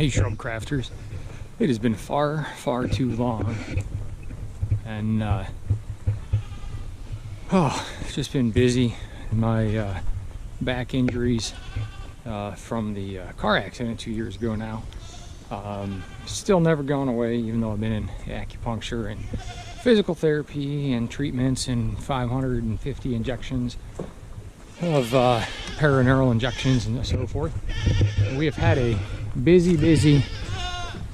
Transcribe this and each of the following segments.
Hey shrub crafters, it has been far too long, and it's just been busy. My back injuries from the car accident 2 years ago now still never gone away, even though I've been in acupuncture and physical therapy and treatments and 550 injections of paraneural injections and so forth. We have had a busy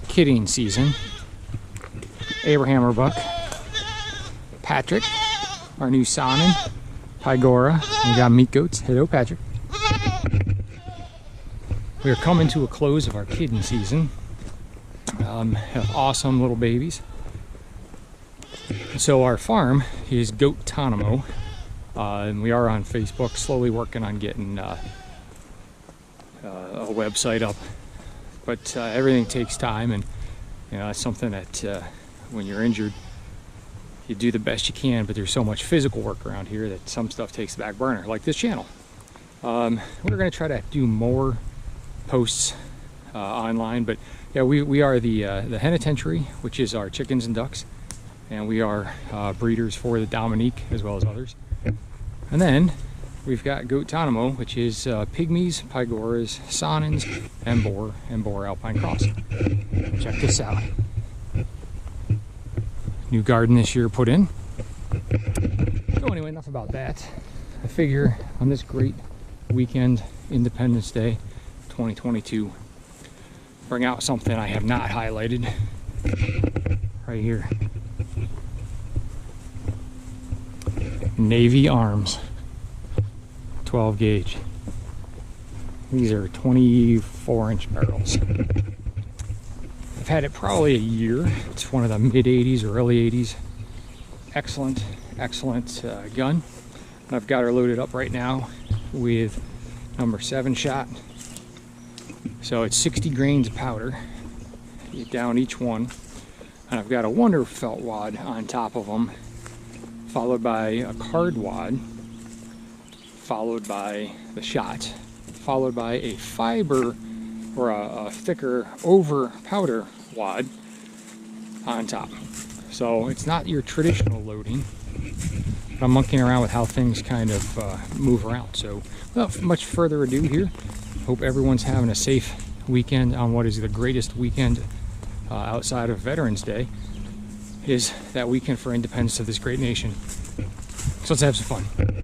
kidding season. Abraham our buck, Patrick, our new Sonnen, Pygora, and we got meat goats. Hello Patrick. We are coming to a close of our kidding season. Have awesome little babies. So our farm is Goat-Tonimo, and we are on Facebook, slowly working on getting a website up. But everything takes time, and it's something that when you're injured, you do the best you can. But there's so much physical work around here that some stuff takes the back burner, like this channel. We're going to try to do more posts online, but yeah, we are the Henitentiary, which is our chickens and ducks, and we are breeders for the Dominique as well as others. And then we've got Goat-Tonimo, which is pygmies, pygoras, sonnens, and boar alpine cross. Check this out. New garden this year put in. So anyway, enough about that. I figure on this great weekend, Independence Day 2022, bring out something I have not highlighted right here. Navy Arms 12 gauge. These are 24-inch barrels. I've had it probably a year. It's one of the mid 80s or early 80s. Excellent gun. And I've got her loaded up right now with number 7 shot. So it's 60 grains of powder down each one, and I've got a Wonder felt wad on top of them, followed by a card wad, followed by the shot, followed by a fiber or a thicker over powder wad on top. So it's not your traditional loading, but I'm monkeying around with how things kind of move around. So without much further ado here, hope everyone's having a safe weekend on what is the greatest weekend outside of Veterans Day, is that weekend for independence of this great nation. So let's have some fun.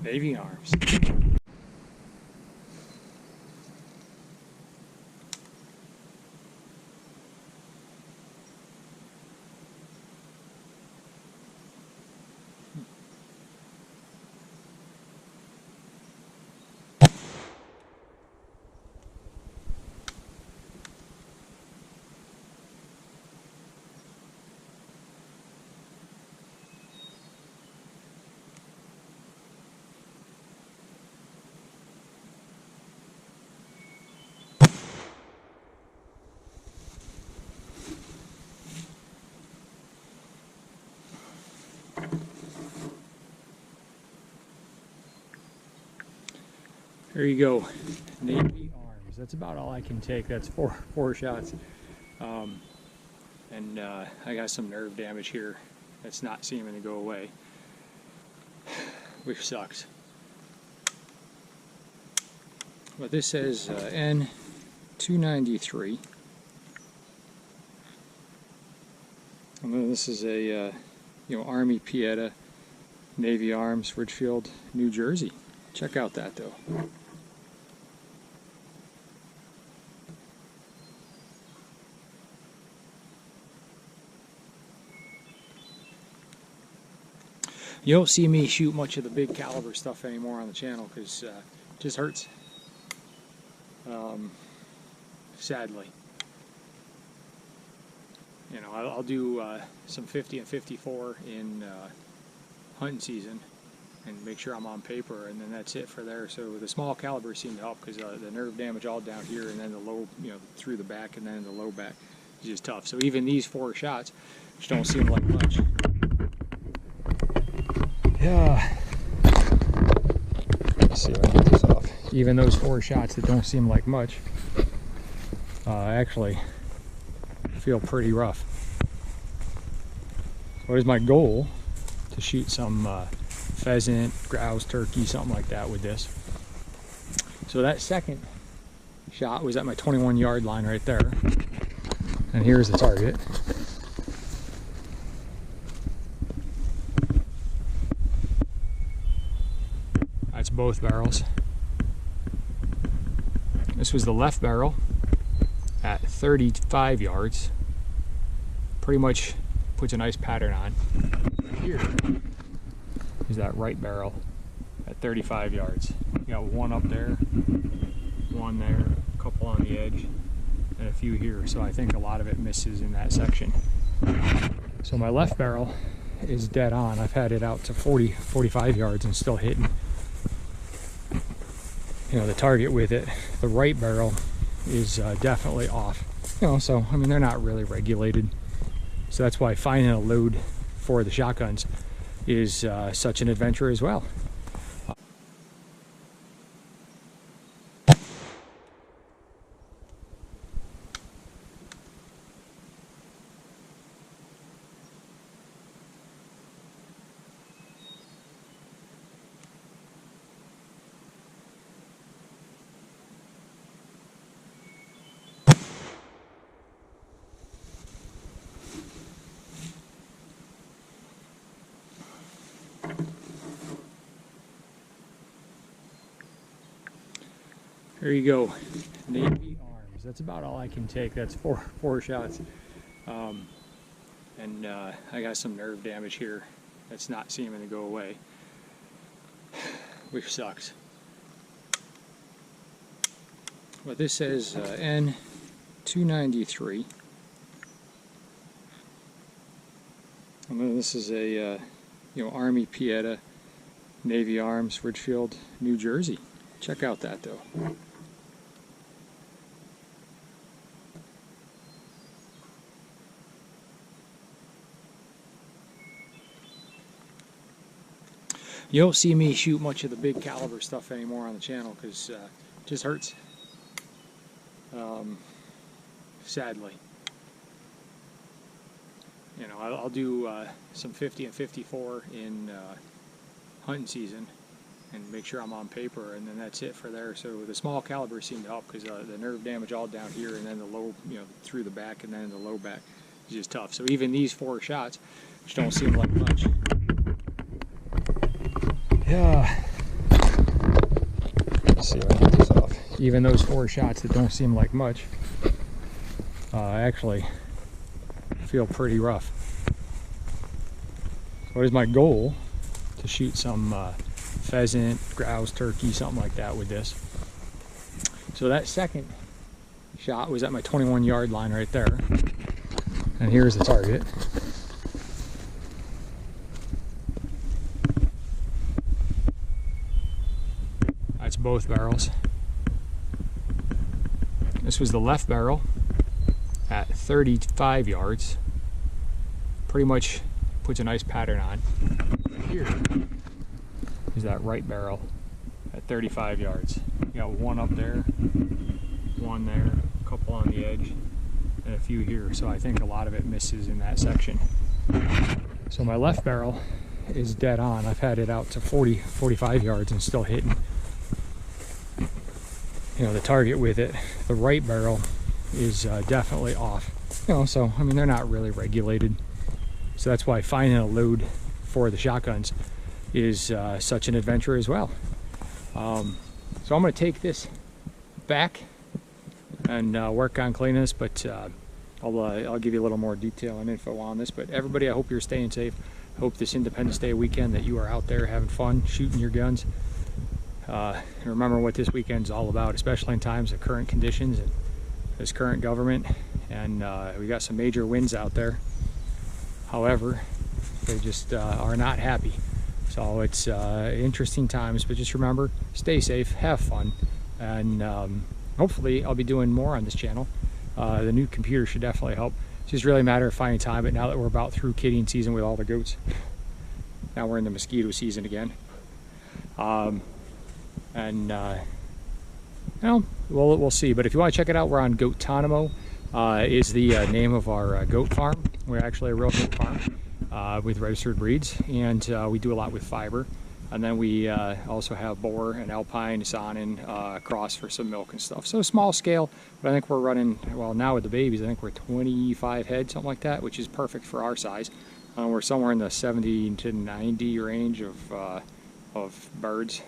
Navy Arms. There you go, Navy Arms. That's about all I can take. That's four shots. And I got some nerve damage here that's not seeming to go away, which sucks. But this says N293. And then this is a Army Pietta, Navy Arms, Ridgefield, New Jersey. Check out that though. You don't see me shoot much of the big caliber stuff anymore on the channel because it just hurts. Sadly. You know, I'll do some 50 and 54 in hunting season and make sure I'm on paper, and then that's it for there. So the small caliber seem to help because the nerve damage all down here, and then the low, you know, through the back, and then the low back is just tough. So even these 4 shots, which don't seem like much. Yeah. Let's see if I can get this off. Even those 4 shots that don't seem like much, actually feel pretty rough. So what is my goal? To shoot some pheasant, grouse, turkey, something like that with this. So that second shot was at my 21-yard line right there. And here's the target. That's both barrels. This was the left barrel at 35 yards. Pretty much puts a nice pattern on. Here is that right barrel at 35 yards. You got one up there, one there, a couple on the edge, and a few here. So I think a lot of it misses in that section. So my left barrel is dead on. I've had it out to 40, 45 yards and still hitting, you know, the target with it. The right barrel is definitely off. You know, so I mean, they're not really regulated. So that's why finding a load for the shotguns is such an adventure as well. There you go, Navy Arms. That's about all I can take. That's four shots. And I got some nerve damage here that's not seeming to go away, which sucks. But this says N293. And then this is a you know, Army Pietta, Navy Arms, Ridgefield, New Jersey. Check out that though. You don't see me shoot much of the big caliber stuff anymore on the channel because it just hurts. Sadly. You know, I'll do some 50 and 54 in hunting season and make sure I'm on paper, and then that's it for there. So the small caliber seem to help because the nerve damage all down here, and then the low, you know, through the back, and then the low back is just tough. So even these 4 shots, which don't seem like much. Yeah. Let's see if I can get this off. Even those 4 shots that don't seem like much, actually feel pretty rough. So what is my goal? To shoot some pheasant, grouse, turkey, something like that with this. So that second shot was at my 21-yard line right there. And here's the target. That's both barrels. This was the left barrel at 35 yards. Pretty much puts a nice pattern on. Here is that right barrel at 35 yards. You got one up there, one there, a couple on the edge, and a few here. So I think a lot of it misses in that section. So my left barrel is dead on. I've had it out to 40, 45 yards and still hitting, you know, the target with it. The right barrel is definitely off. You know, so I mean, they're not really regulated. So that's why finding a load for the shotguns is such an adventure as well. So I'm going to take this back and work on cleaning this, but I'll give you a little more detail and info on this. But everybody, I hope you're staying safe. hope this Independence Day weekend that you are out there having fun, shooting your guns. And remember what this weekend's all about, especially in times of current conditions and this current government. And we got some major wins out there. However, they just are not happy. So it's interesting times, but just remember, stay safe, have fun, and hopefully I'll be doing more on this channel. The new computer should definitely help. It's just really a matter of finding time, but now that we're about through kidding season with all the goats, now we're in the mosquito season again. We'll see. But if you want to check it out, we're on Goatanimo, is the name of our goat farm. We're actually a real goat farm with registered breeds, and we do a lot with fiber. And then we also have boar and alpine, Saanen, cross for some milk and stuff. So small scale, but I think we're running, well, now with the babies, I think we're 25 head, something like that, which is perfect for our size. We're somewhere in the 70 to 90 range of birds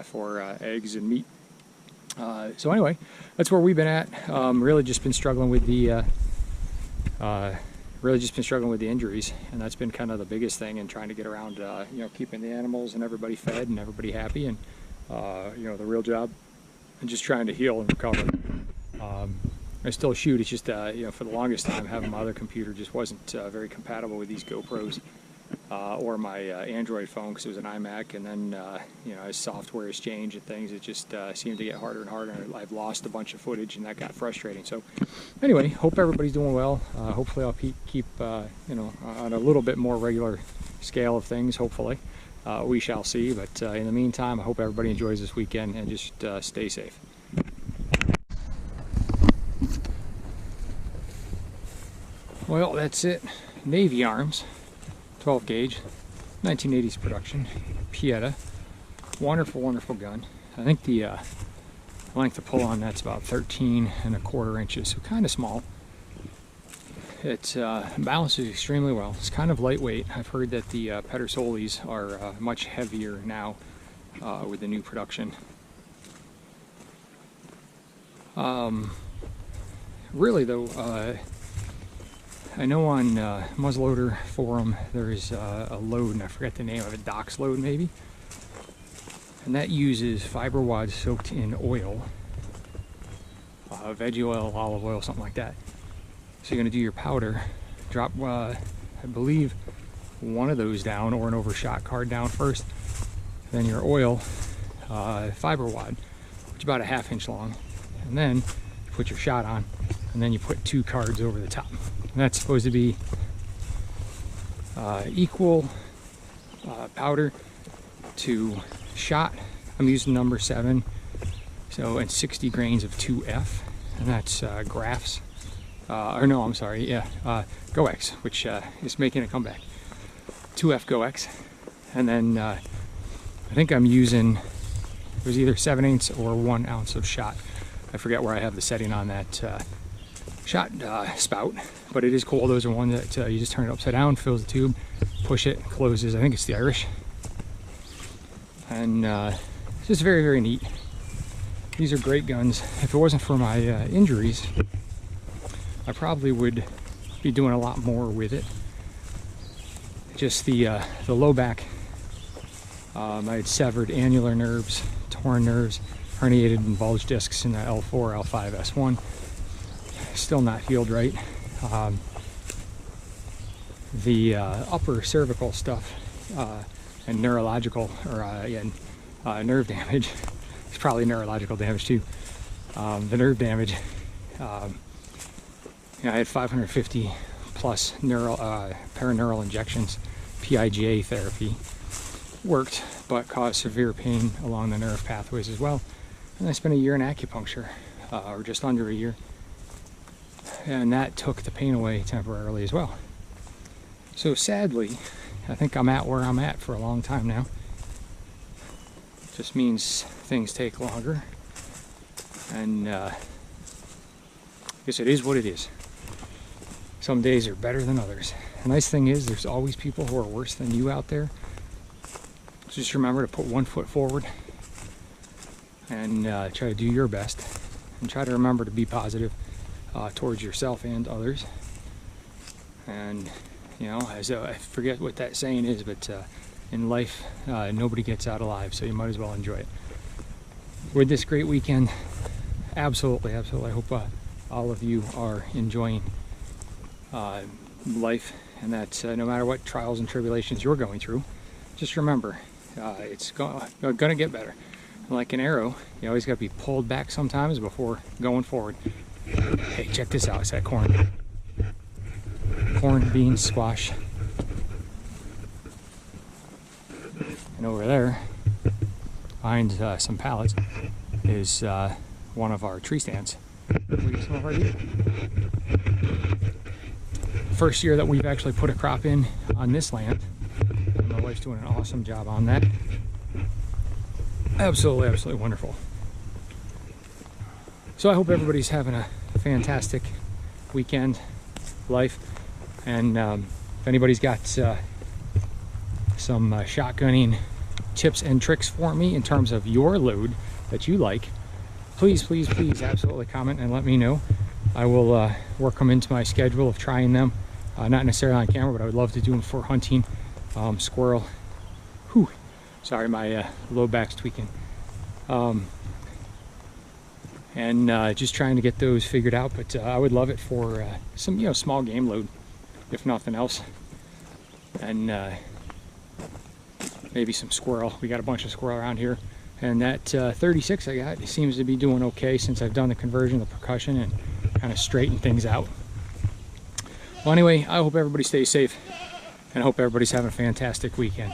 for eggs and meat. So anyway, that's where we've been at. Really just been struggling with the injuries, and that's been kind of the biggest thing in trying to get around, keeping the animals and everybody fed and everybody happy, and the real job, and just trying to heal and recover. I still shoot. It's just for the longest time, having my other computer just wasn't very compatible with these GoPros or my Android phone, because it was an iMac, and then as software has changed and things, it just seemed to get harder and harder, and I've lost a bunch of footage, and that got frustrating. So anyway, hope everybody's doing well. Hopefully I'll keep on a little bit more regular scale of things, hopefully. We shall see, but in the meantime, I hope everybody enjoys this weekend, and just stay safe. Well, that's it. Navy Arms 12 gauge, 1980s production, Pietta. Wonderful, wonderful gun. I think the length of pull on that's about 13¼ inches, so kind of small. It balances extremely well. It's kind of lightweight. I've heard that the Pedersolis are much heavier now with the new production. Really though, I know on Muzzleloader Forum there's a load, and I forget the name of it, Doc's load maybe, and that uses fiber wads soaked in oil, veggie oil, olive oil, something like that. So you're going to do your powder, drop I believe one of those down, or an overshot card down first, then your oil fiber wad, which is about a ½ inch long, and then you put your shot on, and then you put 2 cards over the top. And that's supposed to be equal powder to shot. I'm using number 7, so, and 60 grains of 2F, and that's Graphs. Or no, I'm sorry, yeah, GoX, which is making a comeback. 2F GoX, and then I think I'm using, it was either 7/8 or 1 ounce of shot. I forget where I have the setting on that shot spout, but it is cool. Those are ones that you just turn it upside down, fills the tube, push it, closes. I think it's the Irish, and it's just very, very neat. These are great guns. If it wasn't for my injuries, I probably would be doing a lot more with it. Just the low back, I had severed annular nerves, torn nerves, herniated and bulged discs in the L4, L5, S1. Still not healed right. The upper cervical stuff and neurological, or nerve damage, it's probably neurological damage too. The nerve damage, I had 550 plus paraneural injections. PIGA therapy worked, but caused severe pain along the nerve pathways as well. And I spent a year in acupuncture, or just under a year, and that took the pain away temporarily as well. So sadly, I think I'm at where I'm at for a long time now. Just means things take longer, and I guess it is what it is. Some days are better than others. The nice thing is there's always people who are worse than you out there. So just remember to put 1 foot forward and try to do your best, and try to remember to be positive towards yourself and others. And You know, as I forget what that saying is, but in life, nobody gets out alive, so you might as well enjoy it. With this great weekend, absolutely, absolutely. I hope all of you are enjoying life, and that no matter what trials and tribulations you're going through, just remember, it's gonna get better. Like an arrow, you always gotta be pulled back sometimes before going forward. Hey, check this out, it's that corn. Corn, beans, squash. And over there, behind some pallets, is one of our tree stands. First year that we've actually put a crop in on this land. And my wife's doing an awesome job on that. Absolutely, absolutely wonderful. So I hope everybody's having a fantastic weekend, life. And if anybody's got some shotgunning tips and tricks for me in terms of your load that you like, please, please, please absolutely comment and let me know. I will work them into my schedule of trying them. Not necessarily on camera, but I would love to do them for hunting, squirrel. Whew. Sorry, my low back's tweaking. And just trying to get those figured out, but I would love it for some, you know, small game load, if nothing else. And maybe some squirrel. We got a bunch of squirrel around here. And that 36 I got seems to be doing okay since I've done the conversion, the percussion, and kind of straightened things out. Well, anyway, I hope everybody stays safe, and I hope everybody's having a fantastic weekend.